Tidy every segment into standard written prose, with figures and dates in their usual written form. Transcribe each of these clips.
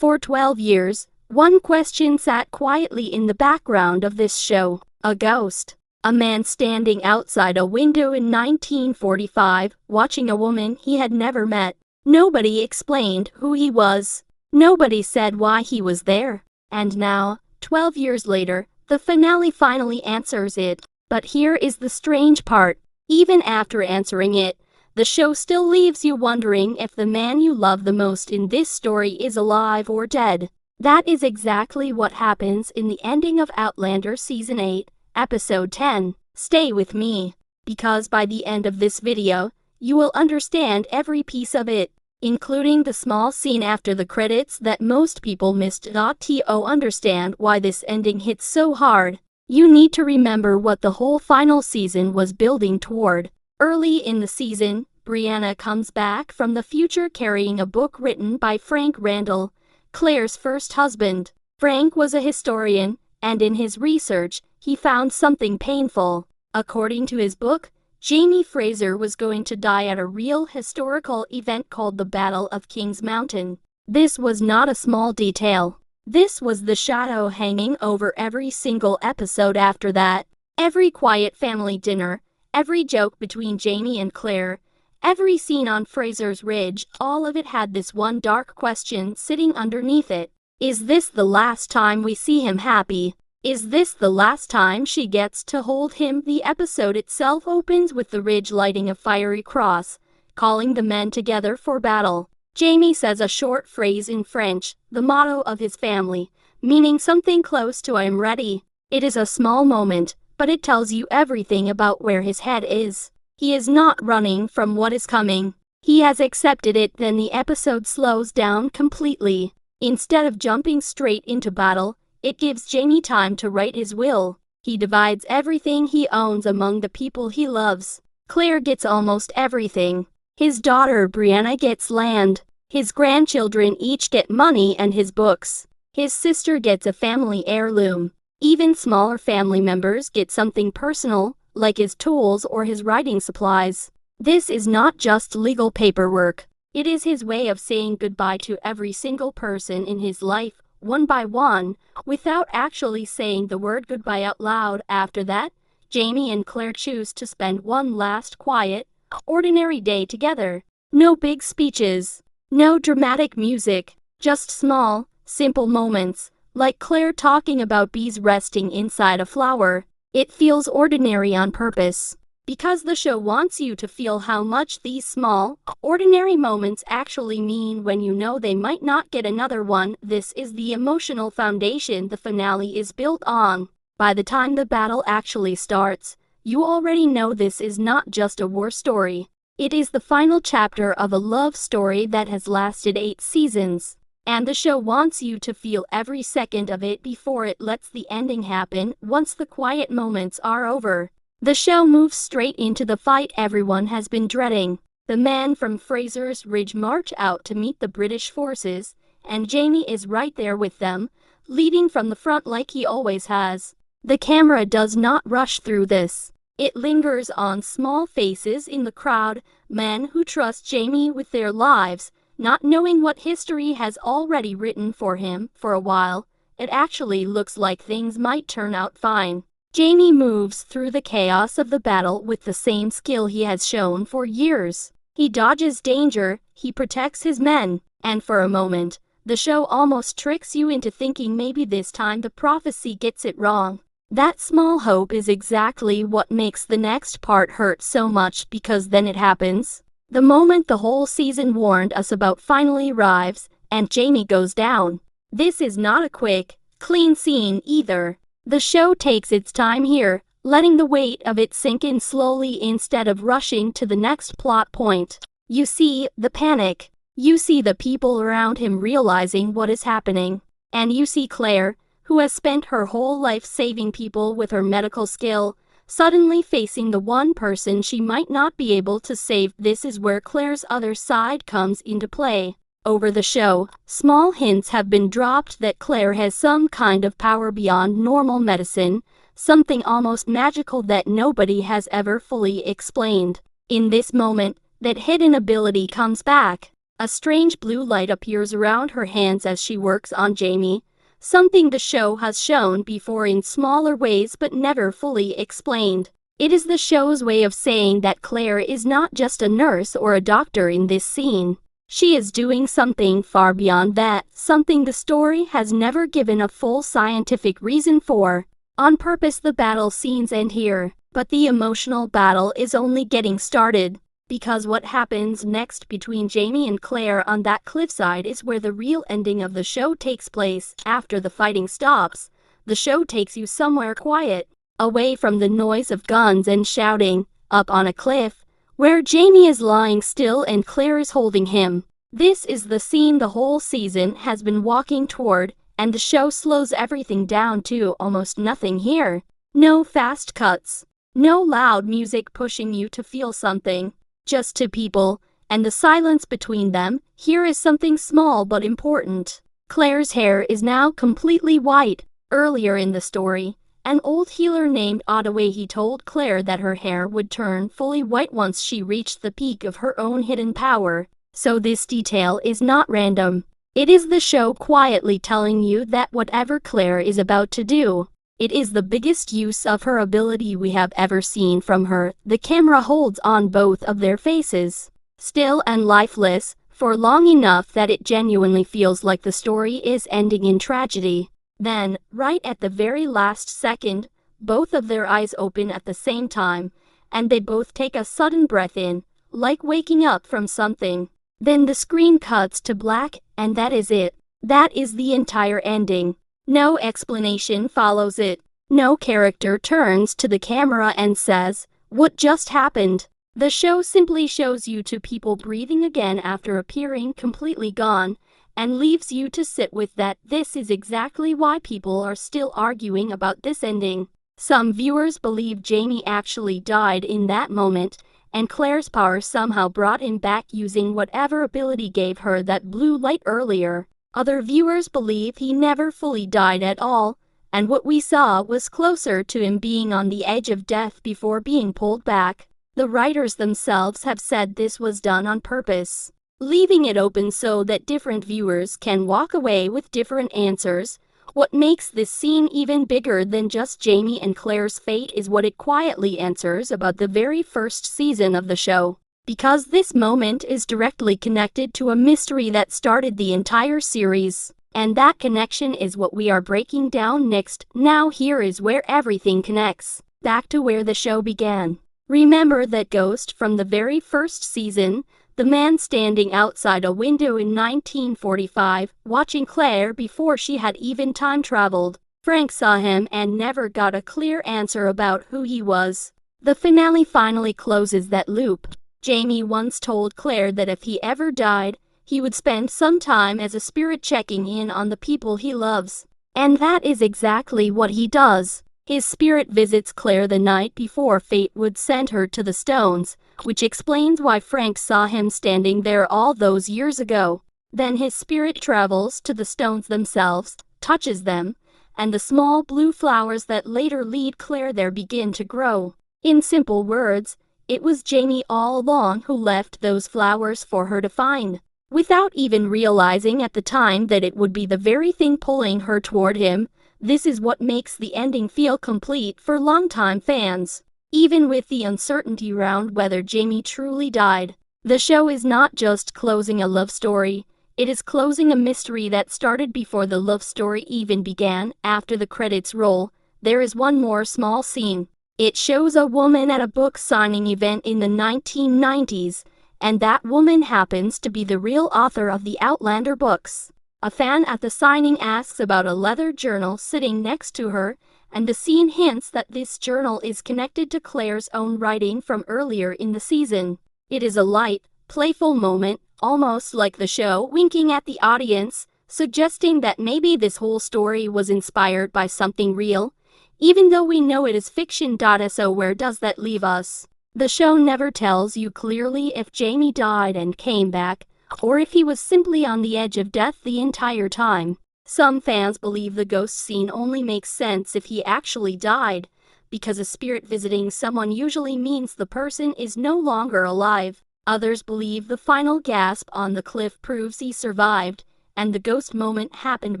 For 12 years, one question sat quietly in the background of this show: a ghost. A man standing outside a window in 1945, watching a woman he had never met. Nobody explained who he was. Nobody said why he was there. And now, 12 years later, the finale finally answers it. But here is the strange part. Even after answering it, the show still leaves you wondering if the man you love the most in this story is alive or dead. That is exactly what happens in the ending of Outlander Season 8, Episode 10. Stay with me, because by the end of this video, you will understand every piece of it, including the small scene after the credits that most people missed. To understand why this ending hits so hard, you need to remember what the whole final season was building toward. Early in the season, Brianna comes back from the future carrying a book written by Frank Randall, Claire's first husband. Frank was a historian, and in his research, he found something painful. According to his book, Jamie Fraser was going to die at a real historical event called the Battle of Kings Mountain. This was not a small detail. This was the shadow hanging over every single episode after that. Every quiet family dinner, every joke between Jamie and Claire, every scene on Fraser's Ridge, all of it had this one dark question sitting underneath it. Is this the last time we see him happy? Is this the last time she gets to hold him? The episode itself opens with the Ridge lighting a fiery cross, calling the men together for battle. Jamie says a short phrase in French, the motto of his family, meaning something close to "I'm ready." It is a small moment, but it tells you everything about where his head is. He is not running from what is coming. He has accepted it. Then the episode slows down completely. Instead of jumping straight into battle, it gives Jamie time to write his will. He divides everything he owns among the people he loves. Claire gets almost everything. His daughter Brianna gets land. His grandchildren each get money and his books. His sister gets a family heirloom. Even smaller family members get something personal, like his tools or his writing supplies. This is not just legal paperwork. It is his way of saying goodbye to every single person in his life, one by one, without actually saying the word goodbye out loud. After that, Jamie and Claire choose to spend one last quiet, ordinary day together. No big speeches, no dramatic music, just small, simple moments, like Claire talking about bees resting inside a flower. It feels ordinary on purpose, because the show wants you to feel how much these small, ordinary moments actually mean when you know they might not get another one. This is the emotional foundation the finale is built on. By the time the battle actually starts, you already know this is not just a war story. It is the final chapter of a love story that has lasted 8 seasons. And the show wants you to feel every second of it before it lets the ending happen. Once the quiet moments are over, the show moves straight into the fight everyone has been dreading. The men from Fraser's Ridge march out to meet the British forces, and Jamie is right there with them, leading from the front like he always has. The camera does not rush through this. It lingers on small faces in the crowd, men who trust Jamie with their lives, not knowing what history has already written for him. For a while, it actually looks like things might turn out fine. Jamie moves through the chaos of the battle with the same skill he has shown for years. He dodges danger, he protects his men, and for a moment, the show almost tricks you into thinking maybe this time the prophecy gets it wrong. That small hope is exactly what makes the next part hurt so much, because then it happens. The moment the whole season warned us about finally arrives, and Jamie goes down. This is not a quick, clean scene either. The show takes its time here, letting the weight of it sink in slowly instead of rushing to the next plot point. You see the panic. You see the people around him realizing what is happening. And you see Claire, who has spent her whole life saving people with her medical skill, suddenly facing the one person she might not be able to save. This is where Claire's other side comes into play. Over the show, small hints have been dropped that Claire has some kind of power beyond normal medicine, something almost magical that nobody has ever fully explained. In this moment, that hidden ability comes back. A strange blue light appears around her hands as she works on Jamie, something the show has shown before in smaller ways but never fully explained. It is the show's way of saying that Claire is not just a nurse or a doctor in this scene. She is doing something far beyond that, something the story has never given a full scientific reason for. On purpose, the battle scenes end here, but the emotional battle is only getting started. Because what happens next between Jamie and Claire on that cliffside is where the real ending of the show takes place. After the fighting stops, the show takes you somewhere quiet, away from the noise of guns and shouting, up on a cliff, where Jamie is lying still and Claire is holding him. This is the scene the whole season has been walking toward, and the show slows everything down to almost nothing here. No fast cuts, no loud music pushing you to feel something. Just two people, and the silence between them. Here is something small but important. Claire's hair is now completely white. Earlier in the story, an old healer named Ottaway told Claire that her hair would turn fully white once she reached the peak of her own hidden power. So this detail is not random. It is the show quietly telling you that whatever Claire is about to do, it is the biggest use of her ability we have ever seen from her. The camera holds on both of their faces, still and lifeless, for long enough that it genuinely feels like the story is ending in tragedy. Then, right at the very last second, both of their eyes open at the same time, and they both take a sudden breath in, like waking up from something. Then the screen cuts to black, and that is it. That is the entire ending. No explanation follows it. No character turns to the camera and says, "What just happened?" The show simply shows you two people breathing again after appearing completely gone, and leaves you to sit with that. This is exactly why people are still arguing about this ending. Some viewers believe Jamie actually died in that moment, and Claire's power somehow brought him back using whatever ability gave her that blue light earlier. Other viewers believe he never fully died at all, and what we saw was closer to him being on the edge of death before being pulled back. The writers themselves have said this was done on purpose, leaving it open so that different viewers can walk away with different answers. What makes this scene even bigger than just Jamie and Claire's fate is what it quietly answers about the very first season of the show. Because this moment is directly connected to a mystery that started the entire series. And that connection is what we are breaking down next. Now here is where everything connects, back to where the show began. Remember that ghost from the very first season, the man standing outside a window in 1945, watching Claire before she had even time traveled. Frank saw him and never got a clear answer about who he was. The finale finally closes that loop. Jamie once told Claire that if he ever died, he would spend some time as a spirit checking in on the people he loves. And that is exactly what he does. His spirit visits Claire the night before fate would send her to the stones, which explains why Frank saw him standing there all those years ago. Then his spirit travels to the stones themselves, touches them, and the small blue flowers that later lead Claire there begin to grow. In simple words, it was Jamie all along who left those flowers for her to find, without even realizing at the time that it would be the very thing pulling her toward him. This is what makes the ending feel complete for longtime fans. Even with the uncertainty around whether Jamie truly died, the show is not just closing a love story, it is closing a mystery that started before the love story even began. After the credits roll, there is one more small scene. It shows a woman at a book signing event in the 1990s, and that woman happens to be the real author of the Outlander books. A fan at the signing asks about a leather journal sitting next to her, and the scene hints that this journal is connected to Claire's own writing from earlier in the season. It is a light, playful moment, almost like the show winking at the audience, suggesting that maybe this whole story was inspired by something real. Even though we know it is fiction. So where does that leave us? The show never tells you clearly if Jamie died and came back, or if he was simply on the edge of death the entire time. Some fans believe the ghost scene only makes sense if he actually died, because a spirit visiting someone usually means the person is no longer alive. Others believe the final gasp on the cliff proves he survived, and the ghost moment happened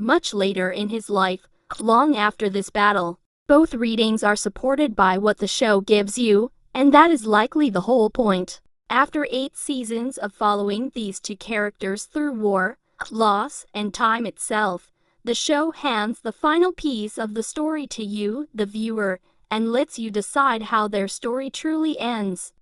much later in his life, long after this battle. Both readings are supported by what the show gives you, and that is likely the whole point. After 8 seasons of following these two characters through war, loss, and time itself, the show hands the final piece of the story to you, the viewer, and lets you decide how their story truly ends.